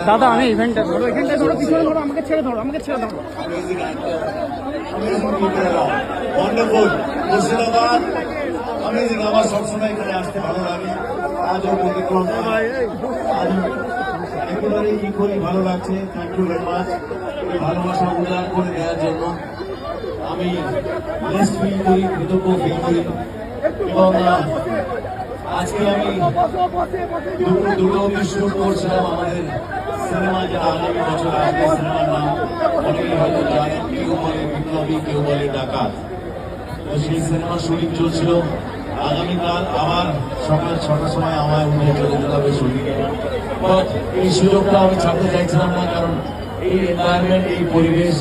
দাদা আমি ইভেন্টটা ধরো, এখানটা ধরো, পিছনে ধরো, আমাকে ছেড়ে ধরো, আমাকে ছেড়ে ধরো। মুর্শিদাবাদ অ্যামেজিং। আমার সবসময় এখানে আসতে ভালো লাগে, আজও ব্যতিক্রম একেবারে ইকুয়ালি ভালো লাগছে। থ্যাংক ইউ ভেরি মাচ ভালোবাসা উদার করে দেওয়ার জন্য। আমি বেস্ট ফিল করি, কৃতজ্ঞ ফিল করি। এবং আজকে আমি দুটো শুট করছিলাম আমাদের সিনেমা, যেটা আগামী বছর আসবে। সিনেমার নাম অনেকেই হয়তো জানেন, কেউ বলে বিপ্লবী, কেউ বলে ডাকাত। তো সেই সিনেমার শুটিং চলছিল। আগামীকাল আবার সকাল 6টার সময় আমায় উঠে চলে যেতে হবে শুটিংয়ে। বাট এই সুযোগটা আমি ছাড়তে চাইছিলাম না, কারণ এই এনভায়রনমেন্ট, এই পরিবেশ